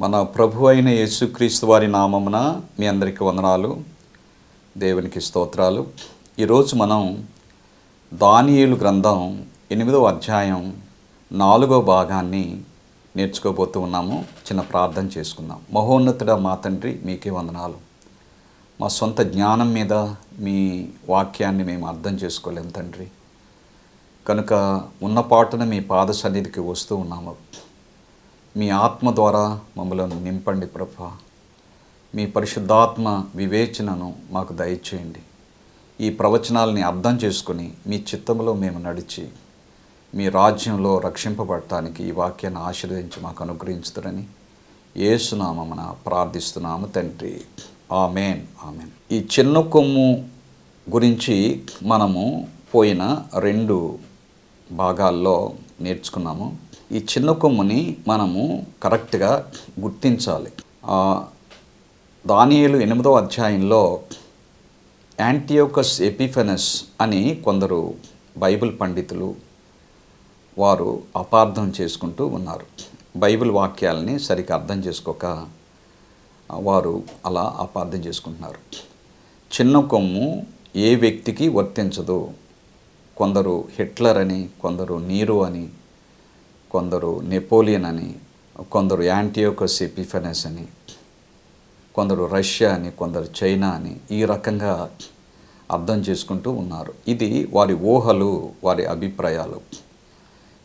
మన ప్రభు అయిన యేసుక్రీస్తు వారి నామమున మీ అందరికీ వందనాలు, దేవునికి స్తోత్రాలు. ఈరోజు మనం దానియేలు గ్రంథం 8వ అధ్యాయం 4వ భాగాన్ని నేర్చుకోబోతూ ఉన్నాము. చిన్న ప్రార్థన చేసుకుందాం. మహోన్నతుడ మా తండ్రి, మీకే వందనాలు. మా సొంత జ్ఞానం మీద మీ వాక్యాన్ని మేము అర్థం చేసుకోలేము తండ్రి. కనుక ఉన్నపాటున మీ పాద సన్నిధికి వస్తూ ఉన్నాము. మీ ఆత్మ ద్వారా మమ్మలను నింపండి ప్రభా. మీ పరిశుద్ధాత్మ వివేచనను మాకు దయచేయండి. ఈ ప్రవచనాలని అర్థం చేసుకుని మీ చిత్తంలో మేము నడిచి మీ రాజ్యంలో రక్షింపబడటానికి ఈ వాక్యాన్ని ఆశీర్వదించి మాకు అనుగ్రహించుతారని యేసునామమున ప్రార్థిస్తున్నాము తండ్రి. ఆమేన్, ఆమేన్. ఈ చిన్న కొమ్ము గురించి మనము పోయిన 2 భాగాల్లో నేర్చుకున్నాము. ఈ చిన్న కొమ్ముని మనము కరెక్ట్గా గుర్తించాలి. దానియేలు 8వ అధ్యాయంలో యాంటియోకస్ ఎపిఫెనస్ అని కొందరు బైబిల్ పండితులు వారు అపార్థం చేసుకుంటూ ఉన్నారు. బైబిల్ వాక్యాలని సరిగ్గా అర్థం చేసుకోక వారు అలా అపార్థం చేసుకుంటున్నారు. చిన్న కొమ్ము ఏ వ్యక్తికి వర్తించదు. కొందరు హిట్లర్ అని, కొందరు నీరో అని, కొందరు నెపోలియన్ అని, కొందరు యాంటియోకస్ ఎపిఫెనస్ అని, కొందరు రష్యా అని, కొందరు చైనా అని ఈ రకంగా అర్థం చేసుకుంటూ ఉన్నారు. ఇది వారి ఊహలు, వారి అభిప్రాయాలు.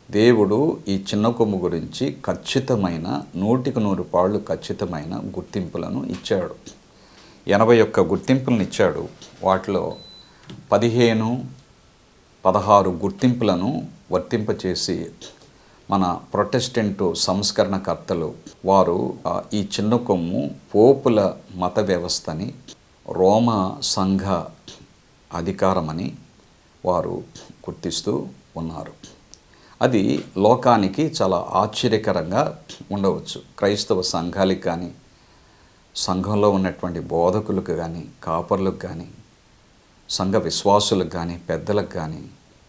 దేవుడు ఈ చిన్న కొమ్ము గురించి ఖచ్చితమైన 100కు 100 ఖచ్చితమైన గుర్తింపులను ఇచ్చాడు. 81 గుర్తింపులను ఇచ్చాడు. వాటిలో 15-16 గుర్తింపులను వర్తింపచేసి మన ప్రొటెస్టెంటు సంస్కరణకర్తలు వారు ఈ చిన్న కొమ్ము పోపుల మత వ్యవస్థని, రోమా సంఘ అధికారమని వారు గుర్తిస్తూ ఉన్నారు. అది లోకానికి చాలా ఆశ్చర్యకరంగా ఉండవచ్చు. క్రైస్తవ సంఘాలకు కానీ, సంఘంలో ఉన్నటువంటి బోధకులకు కానీ, కాపర్లకు కానీ, సంఘ విశ్వాసులకు కానీ, పెద్దలకు కానీ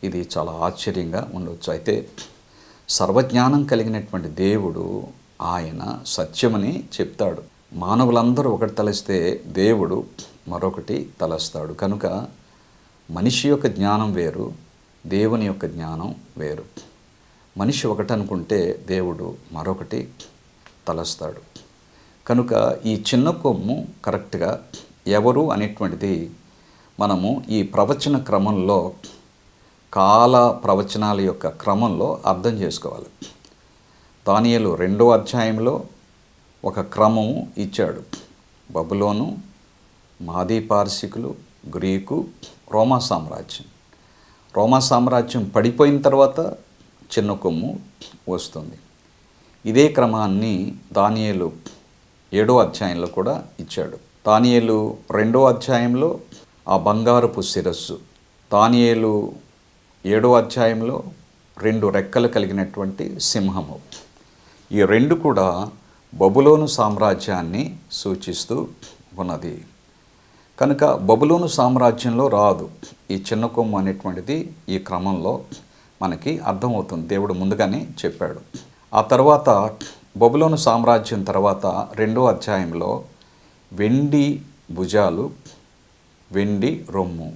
ఇది చాలా ఆశ్చర్యంగా ఉండవచ్చు. అయితే సర్వజ్ఞానం కలిగినటువంటి దేవుడు ఆయన సత్యమని చెప్తాడు. మానవులందరూ ఒకటి తలస్తే దేవుడు మరొకటి తలస్తాడు. కనుక మనిషి యొక్క జ్ఞానం వేరు, దేవుని యొక్క జ్ఞానం వేరు. మనిషి ఒకటి అనుకుంటే దేవుడు మరొకటి తలస్తాడు. కనుక ఈ చిన్న కొమ్ము కరెక్ట్గా ఎవరు అనేటువంటిది మనము ఈ ప్రవచన క్రమంలో, కాల ప్రవచనాల యొక్క క్రమంలో అర్థం చేసుకోవాలి. దానియేలు 2వ అధ్యాయంలో ఒక క్రమము ఇచ్చాడు. బబులోను, మాదీ పార్సికులు, గ్రీకు, రోమా సామ్రాజ్యం. రోమా సామ్రాజ్యం పడిపోయిన తర్వాత చిన్న కొమ్ము వస్తుంది. ఇదే క్రమాన్ని దానియేలు 7వ అధ్యాయంలో కూడా ఇచ్చాడు. దానియేలు 2వ అధ్యాయంలో ఆ బంగారపు శిరస్సు, దానియేలు 7వ అధ్యాయంలో 2 రెక్కలు కలిగినటువంటి సింహము. ఈ 2 కూడా బబులోను సామ్రాజ్యాన్ని సూచిస్తూ ఉన్నది. కనుక బబులోను సామ్రాజ్యంలో రాదు ఈ చిన్న కొమ్ము అనేటువంటిది. ఈ క్రమంలో మనకి అర్థమవుతుంది. దేవుడు ముందుగానే చెప్పాడు. ఆ తర్వాత బబులోను సామ్రాజ్యం తర్వాత 2వ అధ్యాయంలో వెండి భుజాలు, వెండి రొమ్ము,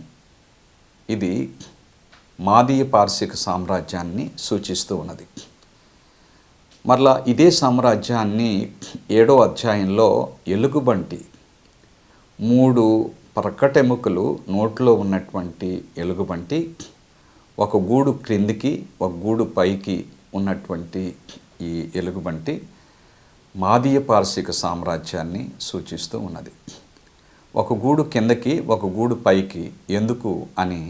ఇది మాదీయ పార్శిక సామ్రాజ్యాన్ని సూచిస్తూ ఉన్నది. మరలా ఇదే సామ్రాజ్యాన్ని 7వ అధ్యాయంలో ఎలుగుబంటి, 3 ప్రక్కటెముకలు నోట్లో ఉన్నటువంటి ఎలుగుబంటి, ఒక గూడు క్రిందికి ఒక గూడు పైకి ఉన్నటువంటి ఈ ఎలుగుబంటి మాదీయ పార్శిక సామ్రాజ్యాన్ని సూచిస్తూ ఉన్నది. ఒక గూడు కిందకి ఒక గూడు పైకి ఎందుకు అని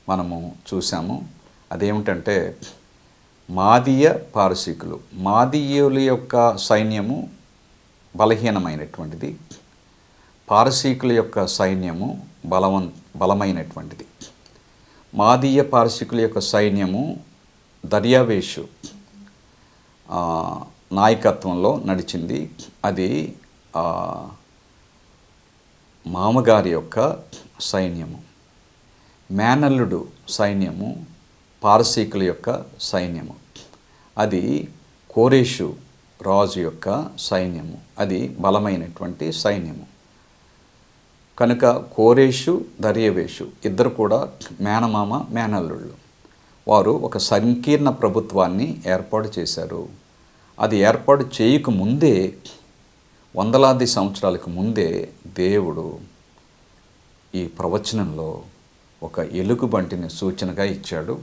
మనము చూసాము. అదేమిటంటే మాదీయ పారసీకులు, మాదీయుల యొక్క సైన్యము బలహీనమైనటువంటిది, పారసీకుల యొక్క సైన్యము బలమైనటువంటిది. మాదీయ పారసీకుల యొక్క సైన్యము దర్యావేషు నాయకత్వంలో నడిచింది. అది మామగారి యొక్క సైన్యము. మేనల్లుడు సైన్యము పారసీకుల యొక్క సైన్యము. అది కోరేషు రాజు యొక్క సైన్యము. అది బలమైనటువంటి సైన్యము. కనుక కోరేషు, దర్యావేషు ఇద్దరు కూడా మేనమామ మేనల్లుళ్ళు. వారు ఒక సంకీర్ణ ప్రభుత్వాన్ని ఏర్పాటు చేశారు. అది ఏర్పాటు చేయకముందే, వందలాది సంవత్సరాలకు ముందే దేవుడు ఈ ప్రవచనంలో ఒక ఎలుగుబంటిని సూచనగా ఇచ్చాడు.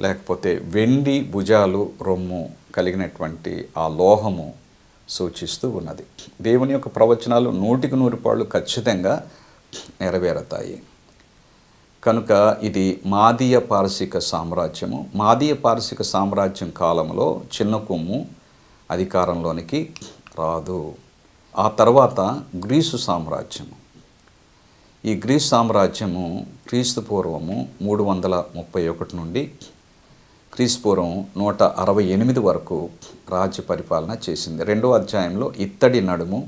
లేకపోతే వెండి భుజాలు, రొమ్ము కలిగినటువంటి ఆ లోహము సూచిస్తూ ఉన్నది. దేవుని యొక్క ప్రవచనాలు 100% ఖచ్చితంగా నెరవేరుతాయి. కనుక ఇది మాదీయ పారసీక సామ్రాజ్యము. మాదీయ పారసీక సామ్రాజ్యం కాలంలో చిన్న కొమ్ము అధికారంలోనికి రాదు. ఆ తర్వాత గ్రీసు సామ్రాజ్యము. ఈ గ్రీసు సామ్రాజ్యము క్రీస్తు పూర్వము 331 నుండి క్రీస్తు పూర్వం 168 వరకు రాజ్య పరిపాలన చేసింది. 2వ అధ్యాయంలో ఇత్తడి నడుము,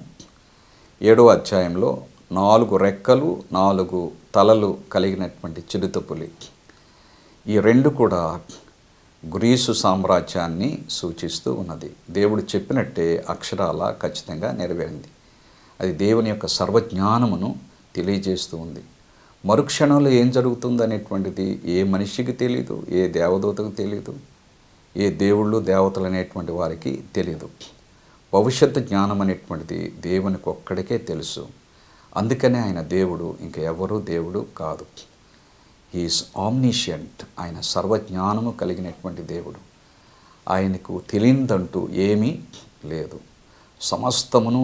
7వ అధ్యాయంలో 4 రెక్కలు 4 తలలు కలిగినటువంటి చిరుతపులి. ఈ రెండు కూడా గ్రీసు సామ్రాజ్యాన్ని సూచిస్తూ ఉన్నది. దేవుడు చెప్పినట్టే అక్షరాల ఖచ్చితంగా నెరవేరింది. అది దేవుని యొక్క సర్వజ్ఞానమును తెలియజేస్తూ ఉంది. మరుక్షణంలో ఏం జరుగుతుంది అనేటువంటిది ఏ మనిషికి తెలియదు, ఏ దేవదూతకు తెలియదు, ఏ దేవుళ్ళు దేవతలు అనేటువంటి వారికి తెలియదు. భవిష్యత్తు జ్ఞానం అనేటువంటిది దేవునికి ఒక్కడికే తెలుసు. అందుకనే ఆయన దేవుడు, ఇంక ఎవరూ దేవుడు కాదు. He is omniscient. ఆయన సర్వజ్ఞానము కలిగినటువంటి దేవుడు. ఆయనకు తెలియదంటూ ఏమీ లేదు. సమస్తమును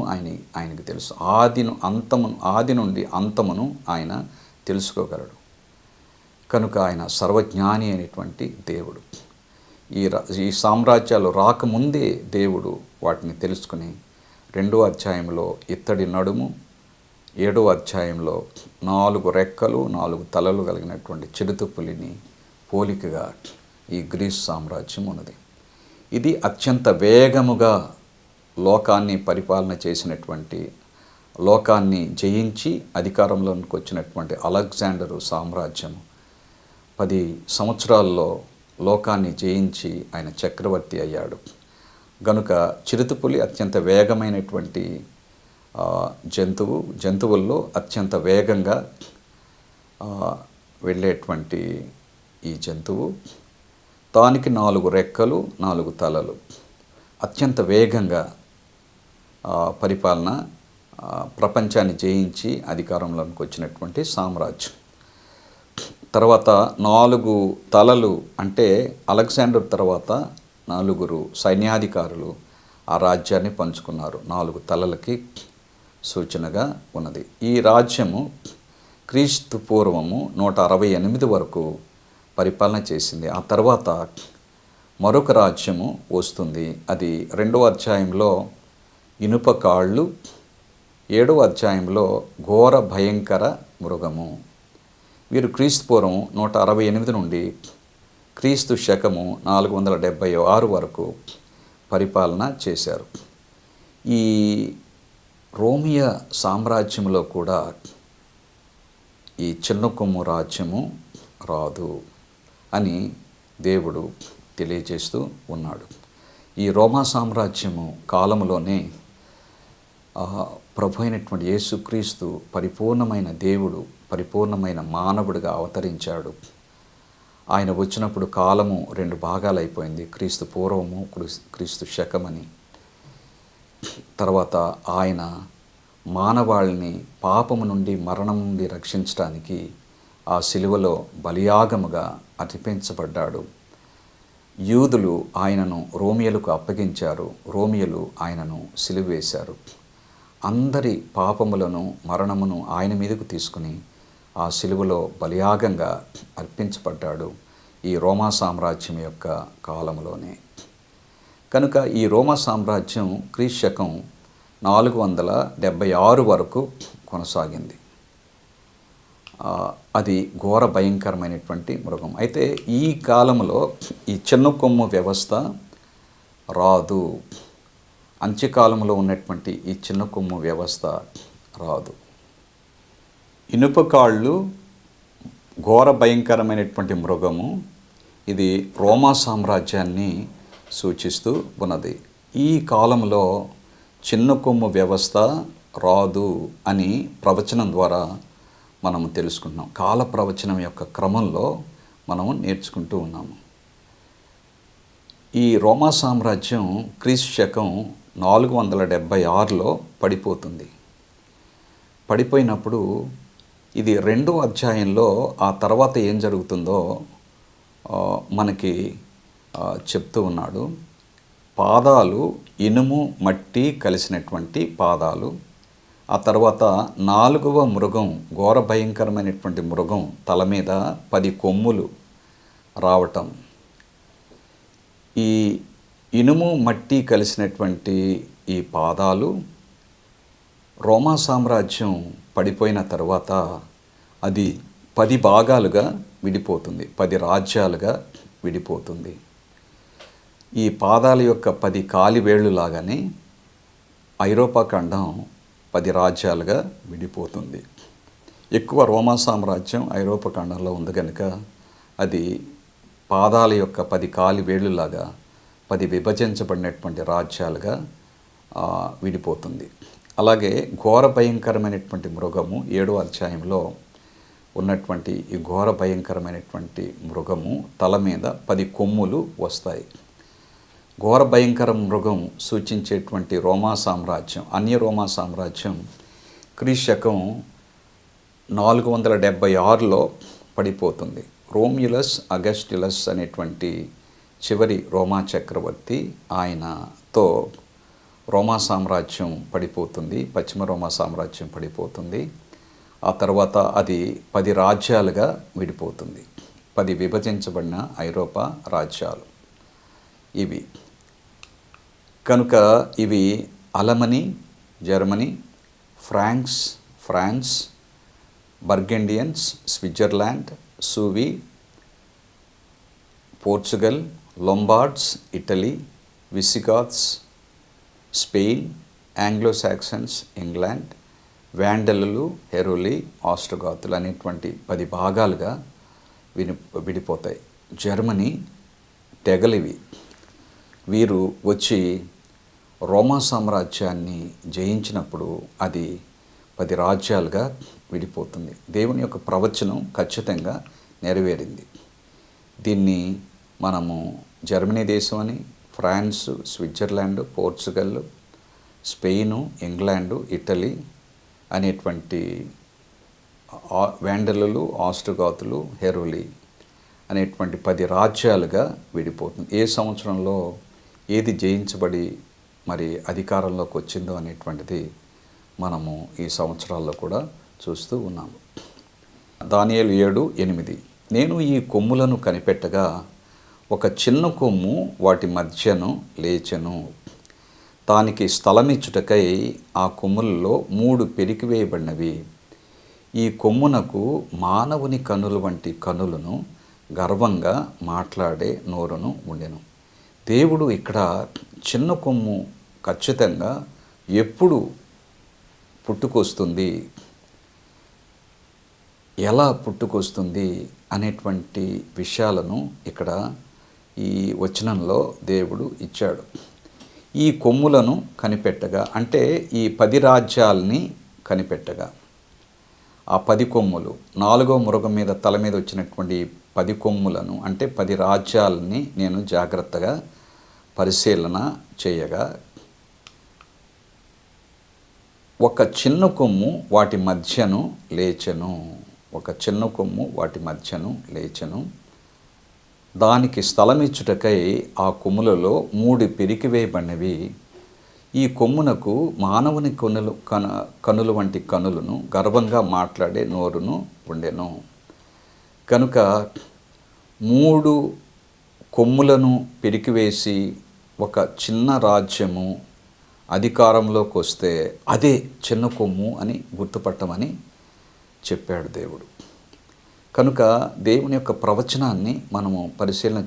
ఆయనకు తెలుసు. ఆది నుండి అంతమును ఆయన తెలుసుకోగలడు. కనుక ఆయన సర్వజ్ఞాని అయినటువంటి దేవుడు. ఈ సామ్రాజ్యాలు రాకముందే దేవుడు వాటిని తెలుసుకుని 2వ అధ్యాయంలో ఇత్తడి నడుము, 7వ అధ్యాయంలో 4 రెక్కలు 4 తలలు కలిగినటువంటి చిరుతపులిని పోలికగా ఈ గ్రీసు సామ్రాజ్యం ఉన్నది. ఇది అత్యంత వేగముగా లోకాన్ని పరిపాలన చేసినటువంటి, లోకాన్ని జయించి అధికారంలోకి వచ్చినటువంటి అలెగ్జాండరు సామ్రాజ్యము 10 సంవత్సరాల్లో లోకాన్ని జయించి ఆయన చక్రవర్తి అయ్యాడు. గనుక చిరుతపులి అత్యంత వేగమైనటువంటి జంతువుల్లో అత్యంత వేగంగా వెళ్ళేటువంటి ఈ జంతువు, దానికి 4 రెక్కలు 4 తలలు, అత్యంత వేగంగా పరిపాలన, ప్రపంచాన్ని జయించి అధికారంలోకి వచ్చినటువంటి సామ్రాజ్యం. తర్వాత 4 తలలు అంటే అలెగ్జాండర్ తర్వాత 4 సైన్యాధికారులు ఆ రాజ్యాన్ని పంచుకున్నారు. 4 తలలకి సూచనగా ఉన్నది. ఈ రాజ్యము క్రీస్తు పూర్వము 168 వరకు పరిపాలన చేసింది. ఆ తర్వాత మరొక రాజ్యము వస్తుంది. అది 2వ అధ్యాయంలో ఇనుప కాళ్ళు, 7వ అధ్యాయంలో ఘోర భయంకర మృగము. వీరు క్రీస్తు పూర్వం 168 నుండి క్రీస్తు శకము 476 వరకు పరిపాలన చేశారు. ఈ రోమియ సామ్రాజ్యంలో కూడా ఈ చిన్న కొమ్ము రాజ్యము రాదు అని దేవుడు తెలియజేస్తూ ఉన్నాడు. ఈ రోమా సామ్రాజ్యము కాలంలోనే ప్రభు అయినటువంటి యేసుక్రీస్తు పరిపూర్ణమైన దేవుడు, పరిపూర్ణమైన మానవుడిగా అవతరించాడు. ఆయన వచ్చినప్పుడు కాలము 2 భాగాలు అయిపోయింది. క్రీస్తు పూర్వము, క్రీస్తు శకమని. తర్వాత ఆయన మానవాళిని పాపము నుండి, మరణం నుండి రక్షించడానికి ఆ శిలువలో బలియాగముగా అర్పించబడ్డాడు. యూదులు ఆయనను రోమియలకు అప్పగించారు. రోమియలు ఆయనను సిలువేశారు. అందరి పాపములను, మరణమును ఆయన మీదకు తీసుకుని ఆ శిలువలో బలియాగంగా అర్పించబడ్డాడు ఈ రోమా సామ్రాజ్యం యొక్క కాలంలోనే. కనుక ఈ రోమా సామ్రాజ్యం క్రీస్తు శకం 476 వరకు కొనసాగింది. అది ఘోర భయంకరమైనటువంటి మృగం. అయితే ఈ కాలంలో ఈ చిన్న కొమ్ము వ్యవస్థ రాదు. అంత్యకాలంలో ఉన్నటువంటి ఈ చిన్న కొమ్ము వ్యవస్థ రాదు. ఇనుప కాళ్ళు, ఘోర భయంకరమైనటువంటి మృగము, ఇది రోమా సామ్రాజ్యాన్ని సూచిస్తూ ఉన్నది. ఈ కాలంలో చిన్న కొమ్ము వ్యవస్థ రాదు అని ప్రవచనం ద్వారా మనం తెలుసుకుంటున్నాం. కాల ప్రవచనం యొక్క క్రమంలో మనము నేర్చుకుంటూ ఉన్నాము. ఈ రోమా సామ్రాజ్యం క్రీస్తు శకం 476లో పడిపోతుంది. పడిపోయినప్పుడు ఇది 2వ అధ్యాయంలో ఆ తర్వాత ఏం జరుగుతుందో మనకి చెప్తూ ఉన్నాడు. పాదాలు ఇనుము మట్టి కలిసినటువంటి పాదాలు. ఆ తర్వాత 4వ మృగం, ఘోర భయంకరమైనటువంటి మృగం తల మీద 10 కొమ్ములు రావటం. ఈ ఇనుము మట్టి కలిసినటువంటి ఈ పాదాలు రోమా సామ్రాజ్యం పడిపోయిన తర్వాత అది 10 భాగాలుగా విడిపోతుంది, 10 రాజ్యాలుగా విడిపోతుంది. ఈ పాదాల యొక్క 10 కాలివేళ్ళు లాగానే ఐరోపా ఖండం 10 రాజ్యాలుగా విడిపోతుంది. ఎక్కువ రోమా సామ్రాజ్యం ఐరోపా ఖండంలో ఉంది కనుక అది పాదాల యొక్క 10 కాలివేళ్ళులాగా 10 విభజించబడినటువంటి రాజ్యాలుగా విడిపోతుంది. అలాగే ఘోర భయంకరమైనటువంటి మృగము 7వ అధ్యాయంలో ఉన్నటువంటి ఈ ఘోర భయంకరమైనటువంటి మృగము తల మీద 10 కొమ్ములు వస్తాయి. ఘోర భయంకర మృగం సూచించేటువంటి రోమా సామ్రాజ్యం, అన్య రోమా సామ్రాజ్యం క్రీస్తు శకం 476లో పడిపోతుంది. రోమ్యులస్ అగస్టులస్ అనేటువంటి చివరి రోమా చక్రవర్తి, ఆయనతో రోమా సామ్రాజ్యం పడిపోతుంది, పశ్చిమ రోమా సామ్రాజ్యం పడిపోతుంది. ఆ తర్వాత అది 10 రాజ్యాలుగా విడిపోతుంది. 10 విభజించబడిన ఐరోపా రాజ్యాలు ఇవి. కనుక ఇవి Alemanni Germany, France, Burgundians, Switzerland, Suevi, Portugal, Lombards, Italy, Visigoths, Spain, Anglo Saxons, England, వ్యాండలులు, హెరోలి, ఆస్ట్రోగాతులు అనేటువంటి 10 భాగాలుగా విడిపోతాయి. జర్మనీ తెగలివి. వీరు వచ్చి రోమా సామ్రాజ్యాన్ని జయించినప్పుడు అది 10 రాజ్యాలుగా విడిపోతుంది. దేవుని యొక్క ప్రవచనం ఖచ్చితంగా నెరవేరింది. దీన్ని మనము జర్మనీ దేశం అని, France, Switzerland, Portugal, Spain, England, Italy అనేటువంటి వ్యాండలులు, ఆస్ట్రోగాతులు, హెరోలి అనేటువంటి 10 రాజ్యాలుగా విడిపోతుంది. ఏ సంవత్సరంలో ఏది జయించబడి మరి అధికారంలోకి వచ్చిందో అనేటువంటిది మనము ఈ సంవత్సరాల్లో కూడా చూస్తూ ఉన్నాము. దానియేలు 7:8 నేను ఈ కొమ్ములను కనిపెట్టగా ఒక చిన్న కొమ్ము వాటి మధ్యను లేచెను. దానికి స్థలమిచ్చుటకై ఆ కొమ్ములలో 3 పెరికివేయబడినవి. ఈ కొమ్మునకు మానవుని కనులు వంటి కనులను, గర్వంగా మాట్లాడే నోరును ఉండెను. దేవుడు ఇక్కడ చిన్న కొమ్ము ఖచ్చితంగా ఎప్పుడు పుట్టుకొస్తుంది, ఎలా పుట్టుకొస్తుంది అనేటువంటి విషయాలను ఇక్కడ ఈ వచనంలో దేవుడు ఇచ్చాడు. ఈ కొమ్ములను కనిపెట్టగా అంటే ఈ 10 రాజ్యాలని కనిపెట్టగా, ఆ 10 కొమ్ములు 4వ మృగం మీద తల మీద వచ్చినటువంటి 10 కొమ్ములను అంటే 10 రాజ్యాలని నేను జాగ్రత్తగా పరిశీలన చేయగా ఒక చిన్న కొమ్ము వాటి మధ్యను లేచెను. ఒక చిన్న కొమ్ము వాటి మధ్యను లేచెను. దానికి స్థలమిచ్చుటకై ఆ కొమ్ములలో 3 పెరికివేయబడినవి. ఈ కొమ్మునకు మానవుని కనులు వంటి కనులను, గర్వంగా మాట్లాడే నోరును ఉండెను. కనుక 3 కొమ్ములను పెరికివేసి ఒక చిన్న రాజ్యము అధికారంలోకి వస్తే అదే చిన్న కొమ్ము అని గుర్తుపట్టమని చెప్పాడు దేవుడు. కనుక దేవుని యొక్క ప్రవచనాన్ని మనము పరిశీలన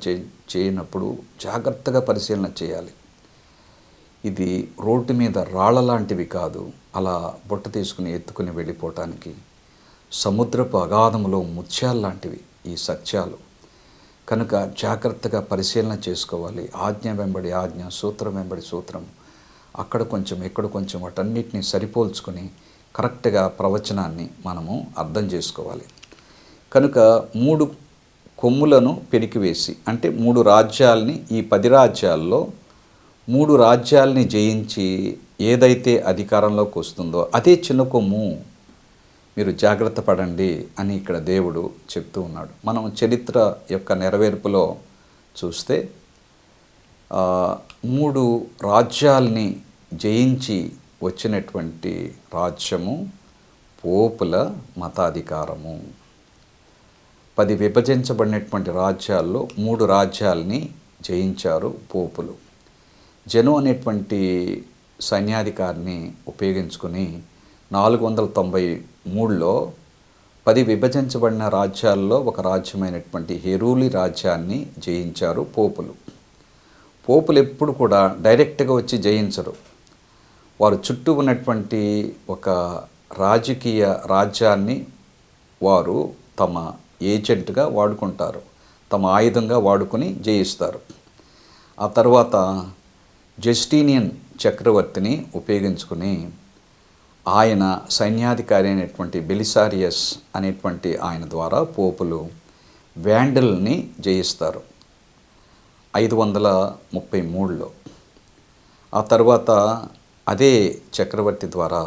చేయనప్పుడు జాగ్రత్తగా పరిశీలన చేయాలి. ఇది రోడ్డు మీద రాళ్ళ లాంటివి కాదు, అలా బుట్ట తీసుకుని ఎత్తుకుని వెళ్ళిపోవటానికి. సముద్రపు అగాధములో ముత్యాలు లాంటివి ఈ సత్యాలు. కనుక జాగ్రత్తగా పరిశీలన చేసుకోవాలి. ఆజ్ఞ వెంబడి ఆజ్ఞ, సూత్రం వెంబడి సూత్రం, అక్కడ కొంచెం ఇక్కడ కొంచెం వాటన్నిటిని సరిపోల్చుకొని కరెక్ట్గా ప్రవచనాన్ని మనము అర్థం చేసుకోవాలి. కనుక 3 కొమ్ములను పెరికివేసి, అంటే 3 రాజ్యాల్ని, ఈ 10 రాజ్యాల్లో 3 రాజ్యాల్ని జయించి ఏదైతే అధికారంలోకి వస్తుందో అదే చిన్న కొమ్ము, మీరు జాగ్రత్త పడండి అని ఇక్కడ దేవుడు చెప్తూ ఉన్నాడు. మనం చరిత్ర యొక్క నెరవేర్పులో చూస్తే 3 రాజ్యాల్ని జయించి వచ్చినటువంటి రాజ్యము పోపుల మతాధికారము. 10 విభజించబడినటువంటి రాజ్యాల్లో 3 రాజ్యాల్ని జయించారు పోపులు. జను అనేటువంటి సైన్యాధికారిని ఉపయోగించుకుని 493లో 10 విభజించబడిన రాజ్యాల్లో ఒక రాజ్యమైనటువంటి హెరూలి రాజ్యాన్ని జయించారు పోపులు. పోపులు ఎప్పుడు కూడా డైరెక్ట్గా వచ్చి జయించరు. వారు చుట్టూ ఉన్నటువంటి ఒక రాజకీయ రాజ్యాన్ని వారు తమ ఏజెంట్గా వాడుకుంటారు, తమ ఆయుధంగా వాడుకొని జయిస్తారు. ఆ తర్వాత జస్టీనియన్ చక్రవర్తిని ఉపయోగించుకుని ఆయన సైన్యాధికారి అయినటువంటి బెలిసారియస్ అనేటువంటి ఆయన ద్వారా పోపులు వ్యాండల్ని జయిస్తారు 533లో. ఆ తర్వాత అదే చక్రవర్తి ద్వారా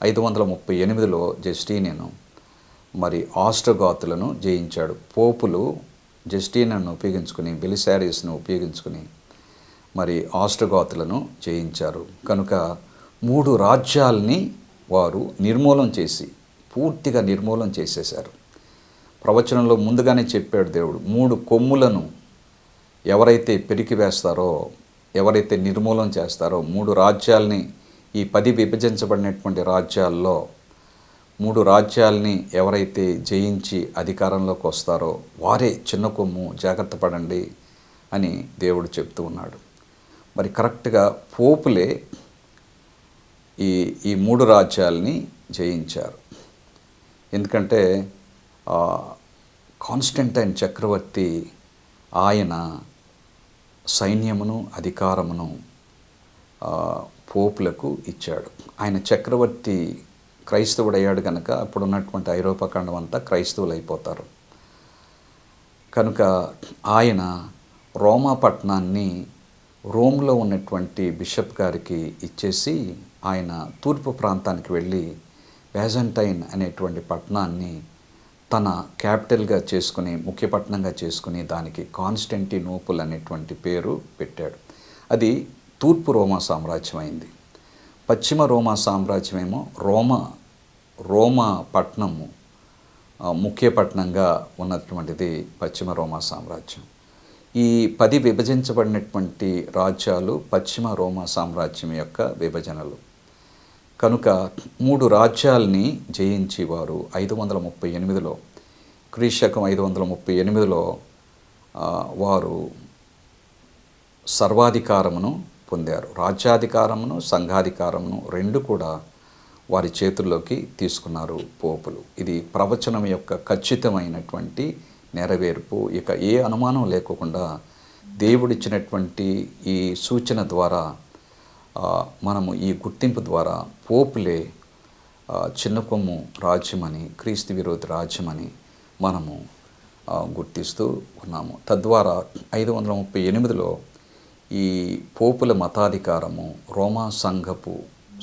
538లో జస్టీనియన్ మరి ఆస్ట్రోగాతులను జయించాడు. పోపులు జస్టీనియన్ను ఉపయోగించుకుని, బెలిసారియస్ను ఉపయోగించుకుని మరి ఆస్ట్రోగాతులను జయించారు. కనుక 3 రాజ్యాల్ని వారు నిర్మూలం చేసి, పూర్తిగా నిర్మూలం చేసేశారు. ప్రవచనంలో ముందుగానే చెప్పాడు దేవుడు, 3 కొమ్ములను ఎవరైతే పెరికి వేస్తారో, ఎవరైతే నిర్మూలం చేస్తారో, 3 రాజ్యాల్ని, ఈ 10 విభజించబడినటువంటి రాజ్యాల్లో 3 రాజ్యాల్ని ఎవరైతే జయించి అధికారంలోకి వస్తారో వారే చిన్న కొమ్ము, జాగ్రత్త పడండి అని దేవుడు చెప్తూ ఉన్నాడు. మరి కరెక్ట్గా పోపులే ఈ 3 రాజ్యాల్ని జయించారు. ఎందుకంటే కాన్స్టంటైన్ చక్రవర్తి ఆయన సైన్యమును అధికారమును పోపులకు ఇచ్చాడు. ఆయన చక్రవర్తి క్రైస్తవుడయ్యాడు కనుక అప్పుడు ఉన్నటువంటి ఐరోపా ఖండం అంతా క్రైస్తవులు అయిపోతారు. కనుక ఆయన రోమా పట్టణాన్ని రోమ్లో ఉన్నటువంటి బిషప్ గారికి ఇచ్చేసి ఆయన తూర్పు ప్రాంతానికి వెళ్ళి బ్యాజంటైన్ అనేటువంటి పట్టణాన్ని తన క్యాపిటల్గా చేసుకుని, ముఖ్య పట్టణంగా చేసుకుని దానికి కాన్స్టంటినోపుల్ అనేటువంటి పేరు పెట్టాడు. అది తూర్పు రోమా సామ్రాజ్యం అయింది. పశ్చిమ రోమా సామ్రాజ్యమేమో రోమా పట్టణము ముఖ్య పట్టణంగా ఉన్నటువంటిది పశ్చిమ రోమా సామ్రాజ్యం. ఈ 10 విభజించబడినటువంటి రాజ్యాలు పశ్చిమ రోమా సామ్రాజ్యం యొక్క విభజనలు. కనుక 3 రాజ్యాల్ని జయించి వారు 538లో, క్రీశకం 538లో వారు సర్వాధికారమును పొందారు. రాజ్యాధికారమును, సంఘాధికారమును 2 కూడా వారి చేతుల్లోకి తీసుకున్నారు పోపులు. ఇది ప్రవచనం యొక్క ఖచ్చితమైనటువంటి నెరవేర్పు. ఇక ఏ అనుమానం లేకుండా దేవుడిచ్చినటువంటి ఈ సూచన ద్వారా మనము ఈ గుర్తింపు ద్వారా పోపులే చిన్న కొమ్ము రాజ్యమని, క్రీస్తు విరోధి రాజ్యమని మనము గుర్తిస్తూ ఉన్నాము. తద్వారా 538లో ఈ పోపుల మతాధికారము, రోమా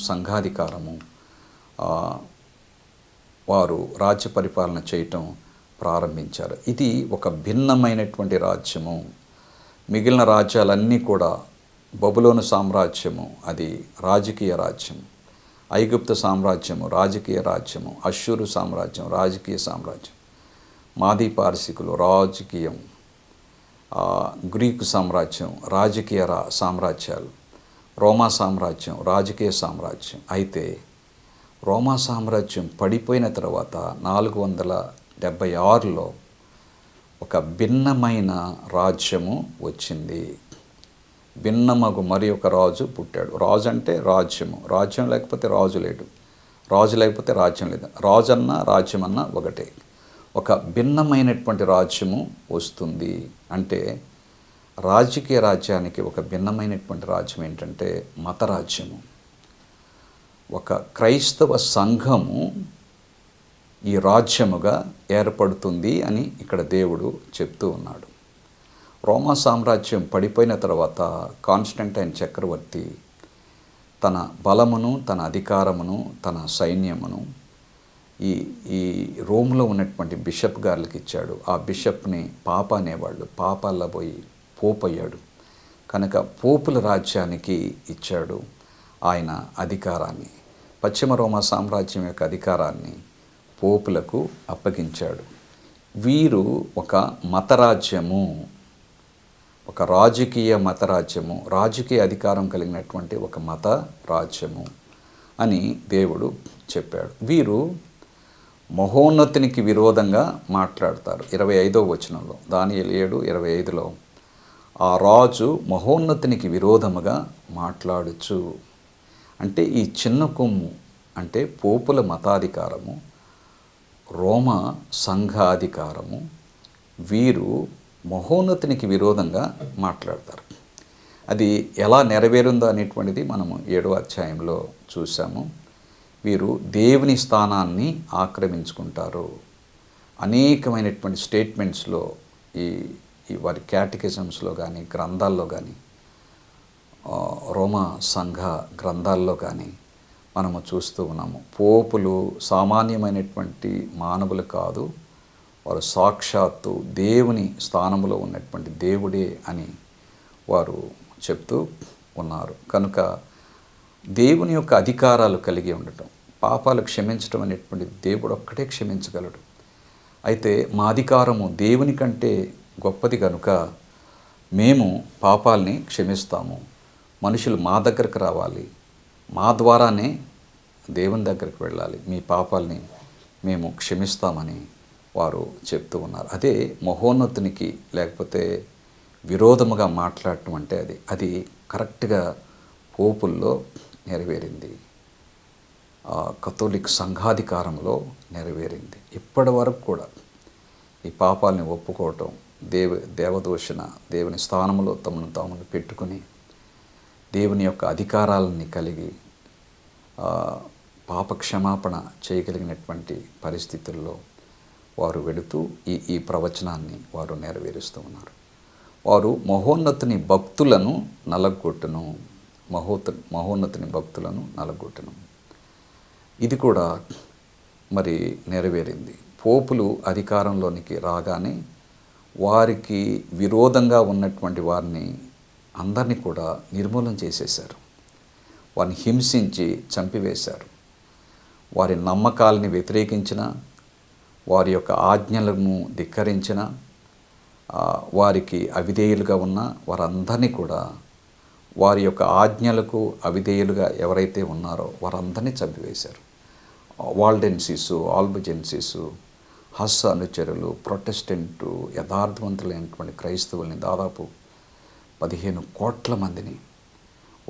సంఘాధికారము వారు రాజ్య పరిపాలన చేయటం ప్రారంభించారు. ఇది ఒక భిన్నమైనటువంటి రాజ్యము. మిగిలిన రాజ్యాలన్నీ కూడా బబులోను సామ్రాజ్యము అది రాజకీయ రాజ్యం, ఐగుప్తు సామ్రాజ్యము రాజకీయ రాజ్యము, అష్షూరు సామ్రాజ్యం రాజకీయ సామ్రాజ్యం, మాదీ పారసీకులు రాజకీయం, గ్రీకు సామ్రాజ్యం రాజకీయ సామ్రాజ్యాలు, రోమా సామ్రాజ్యం రాజకీయ సామ్రాజ్యం. అయితే రోమా సామ్రాజ్యం పడిపోయిన తర్వాత 476లో ఒక భిన్నమైన రాజ్యము వచ్చింది. భిన్నమగు మరి ఒక రాజు పుట్టాడు. రాజు అంటే రాజ్యము, రాజ్యం లేకపోతే రాజు లేడు, రాజు లేకపోతే రాజ్యం లేదు, రాజన్నా రాజ్యమన్నా ఒకటే. ఒక భిన్నమైనటువంటి రాజ్యము వస్తుంది. అంటే రాజకీయ రాజ్యానికి ఒక భిన్నమైనటువంటి రాజ్యం ఏంటంటే మత రాజ్యము. ఒక క్రైస్తవ సంఘము ఈ రాజ్యముగా ఏర్పడుతుంది అని ఇక్కడ దేవుడు చెప్తూ ఉన్నాడు. రోమా సామ్రాజ్యం పడిపోయిన తర్వాత కాన్స్టంటైన్ చక్రవర్తి తన బలమును, తన అధికారమును, తన సైన్యమును ఈ ఈ రోమ్లో ఉన్నటువంటి బిషప్ గారికి ఇచ్చాడు. ఆ బిషప్ని పాప అనేవాళ్ళు. పాపాల్లో పోయి పోప్ అయ్యాడు. కనుక పోపుల రాజ్యానికి ఇచ్చాడు ఆయన అధికారాన్ని. పశ్చిమ రోమా సామ్రాజ్యం యొక్క అధికారాన్ని పోపులకు అప్పగించాడు. వీరు ఒక మతరాజ్యము, ఒక రాజకీయ మతరాజ్యము, రాజకీయ అధికారం కలిగినటువంటి ఒక మత రాజ్యము అని దేవుడు చెప్పాడు. వీరు మహోన్నతునికి విరోధంగా మాట్లాడతారు. 25వ వచనంలో, దానియేలు 7:25లో ఆ రాజు మహోన్నతునికి విరోధముగా మాట్లాడుచు. అంటే ఈ చిన్న కొమ్ము అంటే పోపుల మతాధికారము, రోమా సంఘాధికారము, వీరు మహోన్నతునికి విరోధంగా మాట్లాడతారు. అది ఎలా నెరవేరుందో అనేటువంటిది మనము 7వ అధ్యాయంలో చూసాము. వీరు దేవుని స్థానాన్ని ఆక్రమించుకుంటారు. అనేకమైనటువంటి స్టేట్మెంట్స్లో ఈ వారి క్యాటికిజమ్స్లో కానీ, గ్రంథాల్లో కానీ, రోమా సంఘ గ్రంథాల్లో కానీ మనము చూస్తూ ఉన్నాము. పోపులు సామాన్యమైనటువంటి మానవులు కాదు, వారు సాక్షాత్తు దేవుని స్థానంలో ఉన్నటువంటి దేవుడే అని వారు చెప్తూ ఉన్నారు. కనుక దేవుని యొక్క అధికారాలు కలిగి ఉండటం, పాపాలు క్షమించడం అనేటువంటి దేవుడు ఒక్కటే క్షమించగలడు. అయితే మా అధికారము దేవుని కంటే గొప్పది కనుక మేము పాపాలని క్షమిస్తాము. మనుషులు మా దగ్గరకు రావాలి, మా ద్వారానే దేవుని దగ్గరికి వెళ్ళాలి, మీ పాపాలని మేము క్షమిస్తామని వారు చెప్తూ ఉన్నారు. అదే మహోన్నతునికి లేకపోతే విరోధముగా మాట్లాడటం అంటే అది కరెక్ట్గా పోపుల్లో నెరవేరింది. కథోలిక్ సంఘాధికారంలో నెరవేరింది. ఇప్పటి వరకు కూడా ఈ పాపాలని ఒప్పుకోవటం, దేవదూషణ, దేవుని స్థానంలో తమను తామును పెట్టుకుని దేవుని యొక్క అధికారాలని కలిగి పాప క్షమాపణ చేయగలిగినటువంటి పరిస్థితుల్లో వారు వెళుతూ ఈ ప్రవచనాన్ని వారు నెరవేరుస్తూ ఉన్నారు. వారు మహోన్నతుని భక్తులను నలగొట్టును, మహోన్నతుని భక్తులను నలగొట్టును. ఇది కూడా మరి నెరవేరింది. పోపులు అధికారంలోనికి రాగానే వారికి విరోధంగా ఉన్నటువంటి వారిని అందరినీ కూడా నిర్మూలన చేసేశారు. వారిని హింసించి చంపివేశారు. వారి నమ్మకాలని వ్యతిరేకించిన, వారి యొక్క ఆజ్ఞలను ధిక్కరించిన, వారికి అవిధేయులుగా ఉన్న వారందరినీ కూడా, వారి యొక్క ఆజ్ఞలకు అవిధేయులుగా ఎవరైతే ఉన్నారో వారందరినీ చంపివేశారు. వాల్డెన్సీసు, ఆల్బజెన్సీసు, హస్స అనుచరులు, ప్రొటెస్టెంటు, యథార్థవంతులైనటువంటి క్రైస్తవుల్ని దాదాపు 15 కోట్ల మందిని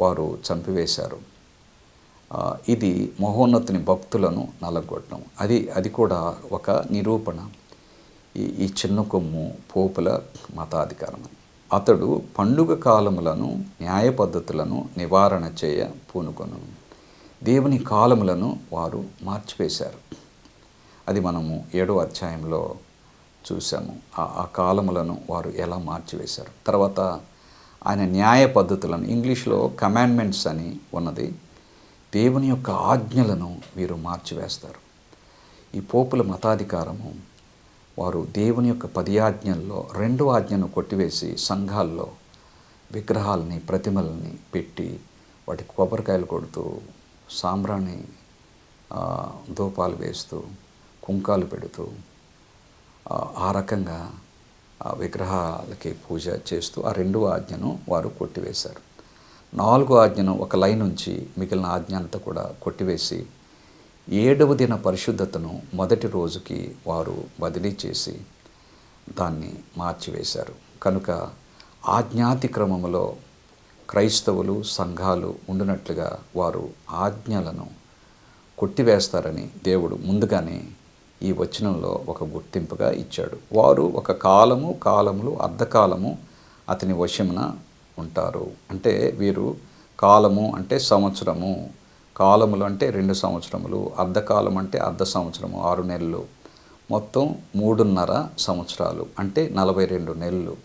వారు చంపివేశారు. ఇది మహోన్నతుని భక్తులను నలగొట్టడం. అది కూడా ఒక నిరూపణ ఈ చిన్న కొమ్ము పోపుల మతాధికారం. అతడు పండుగ కాలములను, న్యాయ పద్ధతులను నివారణ చేయ పూనుకొను. దేవుని కాలములను వారు మార్చివేశారు. అది మనము 7వ అధ్యాయంలో చూసాము. ఆ కాలములను వారు ఎలా మార్చివేశారు. తర్వాత ఆయన న్యాయ పద్ధతులను, ఇంగ్లీష్లో కమాండ్మెంట్స్ అని ఉన్నది, దేవుని యొక్క ఆజ్ఞలను వీరు మార్చివేస్తారు. ఈ పోపుల మతాధికారము వారు దేవుని యొక్క 10 ఆజ్ఞల్లో 2వ ఆజ్ఞను కొట్టివేసి సంఘాల్లో విగ్రహాలని, ప్రతిమలని పెట్టి వాటికి కొబ్బరికాయలు కొడుతూ, సాంబ్రాణి ధూపాలు వేస్తూ, కుంకాలు పెడుతూ ఆ రకంగా విగ్రహాలకి పూజ చేస్తూ ఆ 2వ ఆజ్ఞను వారు కొట్టివేశారు. 4వ ఆజ్ఞను ఒక లైన్ నుంచి మిగిలిన ఆజ్ఞ అంతా కూడా కొట్టివేసి 7వ దిన పరిశుద్ధతను మొదటి రోజుకి వారు బదిలీ చేసి దాన్ని మార్చివేశారు. కనుక ఆజ్ఞాతిక్రమములో క్రైస్తవులు, సంఘాలు ఉండినట్లుగా వారు ఆజ్ఞలను కొట్టివేస్తారని దేవుడు ముందుగానే ఈ వచనంలో ఒక గుర్తింపుగా ఇచ్చాడు. వారు ఒక కాలములు అర్ధకాలము అతని వశమున ఉంటారు. అంటే వీరు కాలము అంటే సంవత్సరము, కాలములు అంటే 2 సంవత్సరములు, అర్ధకాలం అంటే అర్ధ సంవత్సరము 6 నెలలు, మొత్తం 3.5 సంవత్సరాలు అంటే 42 నెలలు.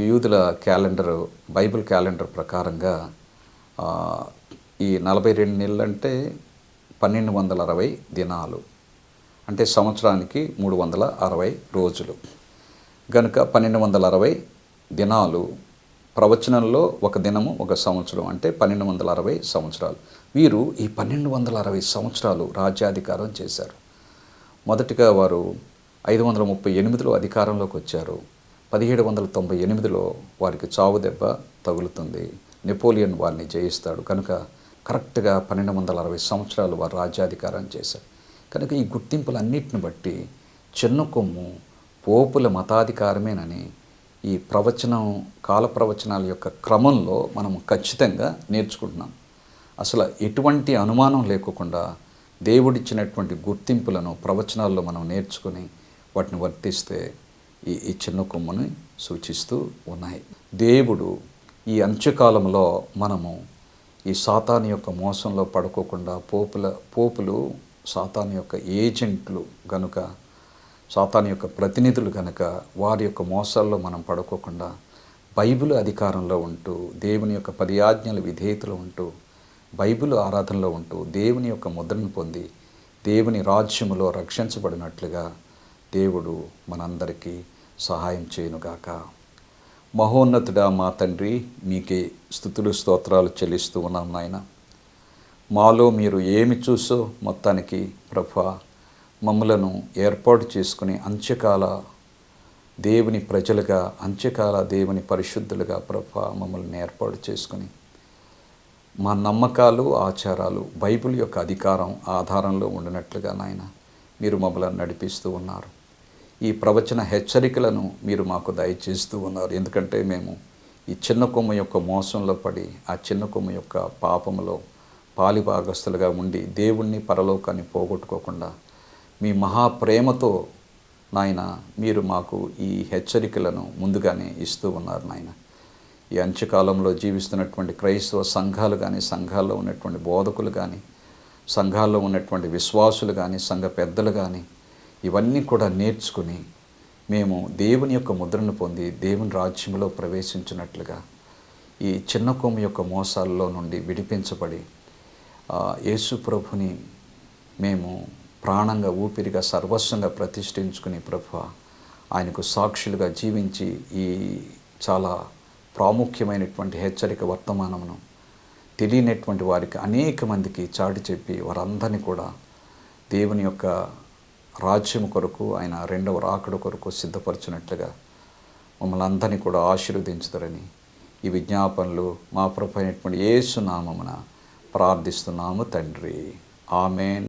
యూదుల క్యాలెండరు, బైబిల్ క్యాలెండర్ ప్రకారంగా ఈ 42 నెలలు అంటే 1260 దినాలు, అంటే సంవత్సరానికి 360 రోజులు. కనుక 1260 దినాలు, ప్రవచనంలో ఒక దినము ఒక సంవత్సరం, అంటే 1260 సంవత్సరాలు. వీరు ఈ 1260 సంవత్సరాలు రాజ్యాధికారం చేశారు. మొదటిగా వారు 538లో అధికారంలోకి వచ్చారు. 1798లో వారికి చావు దెబ్బ తగులుతుంది. నెపోలియన్ వారిని జయిస్తాడు. కనుక కరెక్ట్గా 1260 సంవత్సరాలు వారు రాజ్యాధికారం చేశారు. కనుక ఈ గుర్తింపులన్నిటిని బట్టి చిన్న కొమ్ము పోపుల మతాధికారమేనని ఈ ప్రవచనం, కాల ప్రవచనాల యొక్క క్రమంలో మనం ఖచ్చితంగా నేర్చుకుంటున్నాం. అసలు ఎటువంటి అనుమానం లేకుండా దేవుడిచ్చినటువంటి గుర్తింపులను ప్రవచనాల్లో మనం నేర్చుకుని వాటిని వర్తిస్తే ఈ చిన్న కొమ్ముని సూచిస్తూ ఉన్నాయి. దేవుడు ఈ అంత్యకాలంలో మనము ఈ సాతాను యొక్క మోసంలో పడుకోకుండా, పోపులు సాతాను యొక్క ఏజెంట్లు గనుక, సాతాను యొక్క ప్రతినిధులు కనుక వారి యొక్క మోసాల్లో మనం పడుకోకుండా బైబిల్ అధికారంలో ఉంటూ, దేవుని యొక్క 10 ఆజ్ఞల విధేయతలో ఉంటూ, బైబిల్ ఆరాధనలో ఉంటూ, దేవుని యొక్క ముద్రను పొంది దేవుని రాజ్యములో రక్షించబడినట్లుగా దేవుడు మనందరికీ సహాయం చేయునుగాక. మహోన్నతుడా మా తండ్రి, మీకే స్తుతులు స్తోత్రాలు చెల్లిస్తూ ఉన్నాం నాయన. మాలో మీరు ఏమి చూసో మొత్తానికి ప్రభువా మమ్మలను ఏర్పాటు చేసుకుని అంత్యకాల దేవుని ప్రజలుగా, అంత్యకాల దేవుని పరిశుద్ధులుగా ప్రభువా మమ్మల్ని ఏర్పాటు చేసుకుని మా నమ్మకాలు, ఆచారాలు బైబిల్ యొక్క అధికారం ఆధారంలో ఉండినట్లుగా నాయన మీరు మమ్మల్ని నడిపిస్తూ ఉన్నారు. ఈ ప్రవచన హెచ్చరికలను మీరు మాకు దయచేస్తూ ఉన్నారు. ఎందుకంటే మేము ఈ చిన్న కొమ్మ యొక్క మోసంలో పడి, ఆ చిన్న కొమ్మ యొక్క పాపములో పాలిభాగస్తులుగా ఉండి దేవుణ్ణి, పరలోకాన్ని పోగొట్టుకోకుండా మీ మహాప్రేమతో నాయన మీరు మాకు ఈ హెచ్చరికలను ముందుగానే ఇస్తూ ఉన్నారు నాయన. ఈ అంత్యకాలంలో జీవిస్తున్నటువంటి క్రైస్తవ సంఘాలు కానీ, సంఘాల్లో ఉన్నటువంటి బోధకులు కానీ, సంఘాల్లో ఉన్నటువంటి విశ్వాసులు కానీ, సంఘ పెద్దలు కానీ ఇవన్నీ కూడా నేర్చుకుని మేము దేవుని యొక్క ముద్రను పొంది దేవుని రాజ్యంలో ప్రవేశించినట్లుగా ఈ చిన్న కొమ్ము యొక్క మోసాల్లో నుండి విడిపించబడి యేసు ప్రభుని మేము ప్రాణంగా, ఊపిరిగా, సర్వస్వంగా ప్రతిష్ఠించుకుని ప్రభువా ఆయనకు సాక్షులుగా జీవించి ఈ చాలా ప్రాముఖ్యమైనటువంటి హెచ్చరిక వర్తమానమును తెలియనటువంటి వారికి అనేక మందికి చాటి చెప్పి వారందరినీ కూడా దేవుని యొక్క రాజ్యం కొరకు, ఆయన రెండవ రాకడ కొరకు సిద్ధపరచినట్లుగా మమ్మల్ని అందరినీ కూడా ఆశీర్వదించుతారని ఈ విజ్ఞాపనలు మా ప్రభు అయినటువంటి యేసు నామమున ప్రార్థిస్తున్నాము తండ్రి. ఆమేన్.